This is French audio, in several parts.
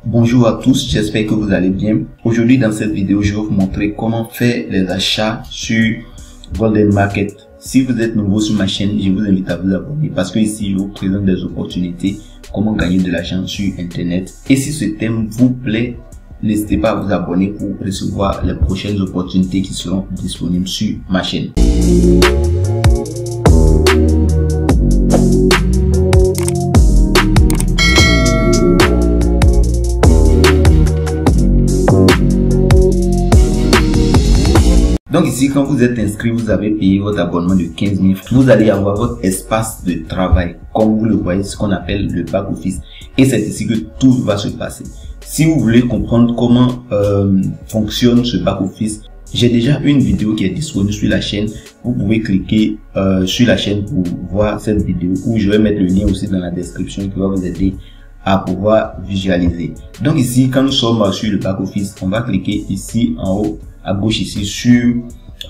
Bonjour à tous, j'espère que vous allez bien. Aujourd'hui dans cette vidéo, je vais vous montrer comment faire les achats sur Golden Market. Si vous êtes nouveau sur ma chaîne, je vous invite à vous abonner parce que ici je vous présente des opportunités, comment gagner de l'argent sur internet. Et si ce thème vous plaît, n'hésitez pas à vous abonner pour recevoir les prochaines opportunités qui seront disponibles sur ma chaîne. Donc ici, quand vous êtes inscrit, vous avez payé votre abonnement de 15 000 francs. Vous allez avoir votre espace de travail, comme vous le voyez, ce qu'on appelle le back office. Et c'est ici que tout va se passer. Si vous voulez comprendre comment fonctionne ce back office, j'ai déjà une vidéo qui est disponible sur la chaîne. Vous pouvez cliquer sur la chaîne pour voir cette vidéo, ou je vais mettre le lien aussi dans la description qui va vous aider à pouvoir visualiser. Donc ici, quand nous sommes sur le back office, on va cliquer ici en haut à gauche ici sur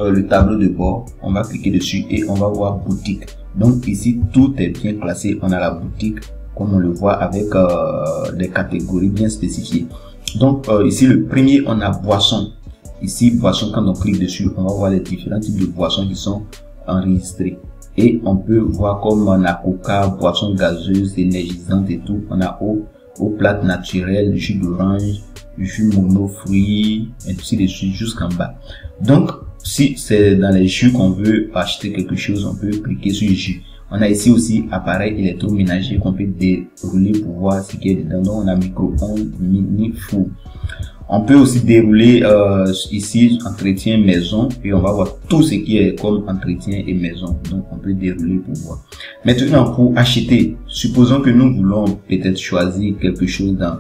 le tableau de bord. On va cliquer dessus et on va voir boutique. Donc ici tout est bien classé. On a la boutique comme on le voit avec des catégories bien spécifiées. Donc ici le premier, on a boisson. Ici boisson, quand on clique dessus, on va voir les différents types de boissons qui sont enregistrés. Et on peut voir comme on a coca, boisson gazeuse, énergisante et tout. On a eau plate naturelle, jus d'orange, jus mono fruits, ainsi de suite jusqu'en bas. Donc si c'est dans les jus qu'on veut acheter quelque chose, on peut cliquer sur jus. On a ici aussi appareil électroménager qu'on peut dérouler pour voir ce qui est dedans. Donc on a micro-ondes, mini four. On peut aussi dérouler ici entretien maison et on va voir tout ce qui est comme entretien et maison. Donc on peut dérouler pour voir. Maintenant pour acheter, supposons que nous voulons peut-être choisir quelque chose dans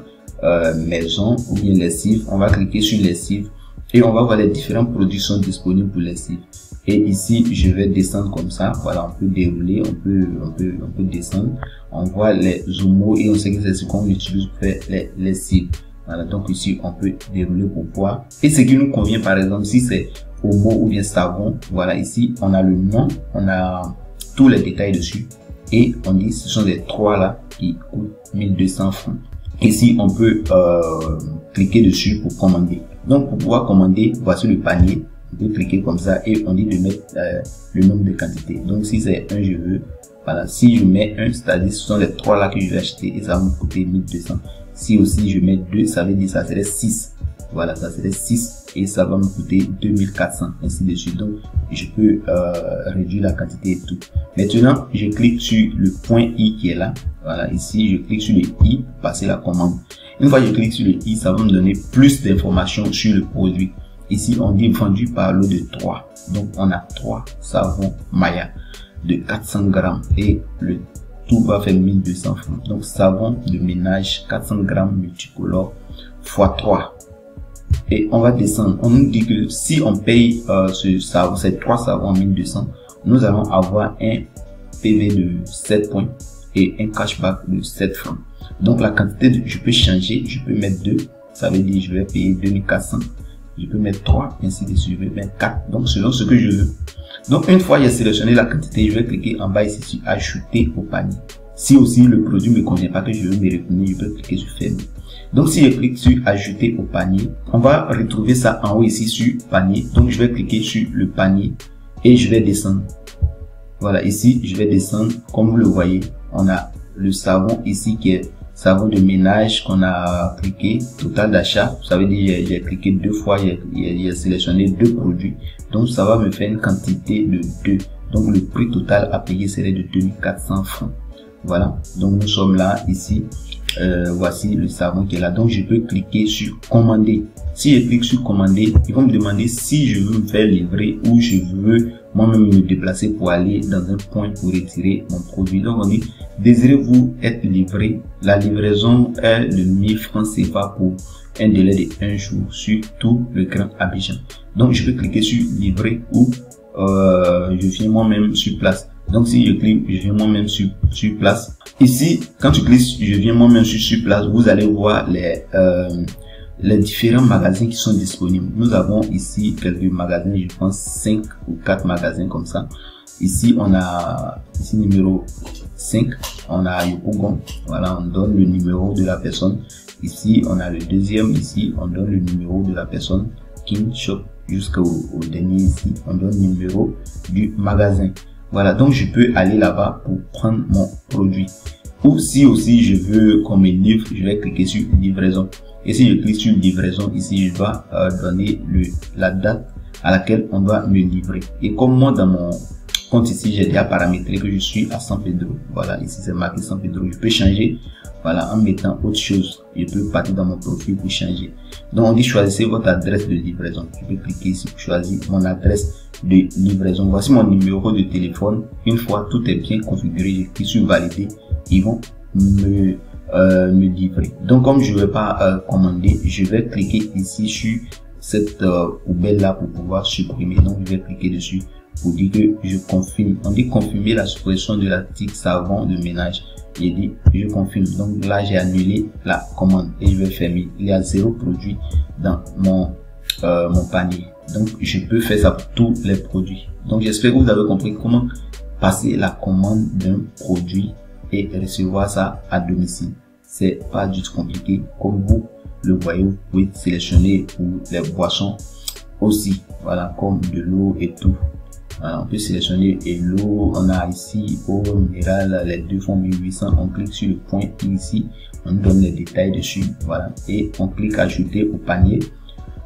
maison ou bien lessive. On va cliquer sur lessive et on va voir les différents produits sont disponibles pour lessive. Et ici je vais descendre comme ça. Voilà, on peut dérouler, on peut descendre. On voit les homos et on sait que c'est ce qu'on utilise pour faire les lessives. Voilà, donc ici on peut dérouler pour voir. Et ce qui nous convient, par exemple, si c'est omo ou bien savon, voilà, ici on a le nom, on a tous les détails dessus et on dit ce sont les trois là qui coûtent 1200 francs. Ici on peut cliquer dessus pour commander. Donc pour pouvoir commander, voici le panier. On peut cliquer comme ça et on dit de mettre le nombre de quantités. Donc si c'est un, je veux, voilà, si je mets un, c'est-à-dire ce sont les trois là que je vais acheter et ça va me coûter 1200. Si aussi je mets 2, ça veut dire ça serait 6. Voilà, ça serait 6 et ça va me coûter 2400, ainsi de suite. Donc je peux réduire la quantité et tout. Maintenant je clique sur le point I qui est là. Voilà, ici je clique sur le I pour passer la commande. Une fois que je clique sur le I, ça va me donner plus d'informations sur le produit. Ici on dit vendu par lot de 3. Donc on a 3 savons Maya de 400 grammes et le tout va faire 1200 francs. Donc savon de ménage 400 grammes multicolore x 3. Et on va descendre. On nous dit que si on paye ce savon, ces 3 savons 1200, nous allons avoir un PV de 7 points et un cashback de 7 francs. Donc la quantité, je peux changer, je peux mettre 2, ça veut dire je vais payer 2400. Je peux mettre 3, ainsi de suite, je vais mettre 4. Donc selon ce que je veux. Donc une fois j'ai sélectionné la quantité, je vais cliquer en bas ici sur ajouter au panier. Si aussi le produit ne me convient pas, que je veux me retourner, je peux cliquer sur fermer. Donc si je clique sur ajouter au panier, on va retrouver ça en haut ici sur panier. Donc je vais cliquer sur le panier et je vais descendre. Voilà, ici je vais descendre. Comme vous le voyez, on a le savon ici qui est savon de ménage qu'on a cliqué, total d'achat, ça veut dire j'ai cliqué 2 fois, j'ai sélectionné 2 produits, donc ça va me faire une quantité de 2, donc le prix total à payer serait de 2400 francs. Voilà, donc nous sommes là ici, voici le savon qui est là, donc je peux cliquer sur commander. Si je clique sur commander, ils vont me demander si je veux me faire livrer ou je veux moi-même me déplacer pour aller dans un point pour retirer mon produit. Donc on dit, désirez-vous être livré? La livraison est de 1000 francs CFA pour un délai de 1 jour sur tout le Grand Abidjan. Donc je peux cliquer sur livrer ou je viens moi-même sur place. Donc si je clique, je viens moi-même sur place. Ici, quand tu cliques, je viens moi-même sur place, vous allez voir les différents magasins qui sont disponibles. Nous avons ici quelques magasins, je pense 5 ou 4 magasins comme ça. Ici on a ici numéro 5, on a Yopougon. Voilà, on donne le numéro de la personne Ici, on a le deuxième. Ici, on donne le numéro de la personne qui shop jusqu'au dernier. Ici, on donne le numéro du magasin. Voilà, donc je peux aller là-bas pour prendre mon produit. Ou si aussi je veux qu'on me livre, je vais cliquer sur livraison. Et si je clique sur livraison, ici, je dois donner la date à laquelle on doit me livrer. Et comme moi, dans mon compte ici, j'ai déjà paramétré que je suis à San Pedro. Voilà, ici, c'est marqué San Pedro. Je peux changer, voilà, en mettant autre chose. Je peux partir dans mon profil pour changer. Donc, on dit choisissez votre adresse de livraison. Je peux cliquer ici pour choisir mon adresse de livraison. Voici mon numéro de téléphone. Une fois tout est bien configuré, je clique sur valider. Ils vont me livrer. Donc, comme je ne vais pas commander, je vais cliquer ici sur cette poubelle là pour pouvoir supprimer. Donc, je vais cliquer dessus pour dire que je confirme. On dit confirmer la suppression de l'article savon de ménage. J'ai dit je confirme. Donc là, j'ai annulé la commande et je vais fermer. Il y a 0 produit dans mon panier. Donc, je peux faire ça pour tous les produits. Donc, j'espère que vous avez compris comment passer la commande d'un produit et recevoir ça à domicile. C'est pas du tout compliqué. Comme vous le voyez, vous pouvez sélectionner pour les boissons aussi. Voilà, comme de l'eau et tout. Voilà, on peut sélectionner et l'eau. On a ici eau minérale, les deux font 1800. On clique sur le point ici. On donne les détails dessus. Voilà. Et on clique ajouter au panier.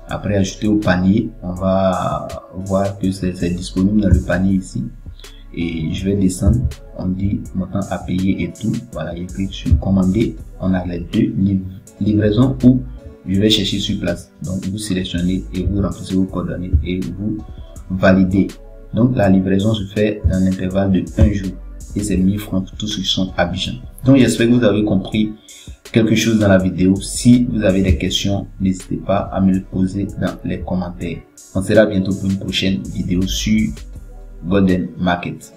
Après ajouter au panier, on va voir que c'est disponible dans le panier ici. Et je vais descendre. On dit montant à payer et tout. Voilà, je clique sur commander. On a les deux livraisons où je vais chercher sur place. Donc vous sélectionnez et vous remplissez vos coordonnées et vous validez. Donc la livraison se fait dans l'intervalle de 1 jour et c'est 1000 francs pour tous ceux qui sont à Abidjan. Donc j'espère que vous avez compris quelque chose dans la vidéo. Si vous avez des questions, n'hésitez pas à me le poser dans les commentaires. On se verra bientôt pour une prochaine vidéo sur Golden Market.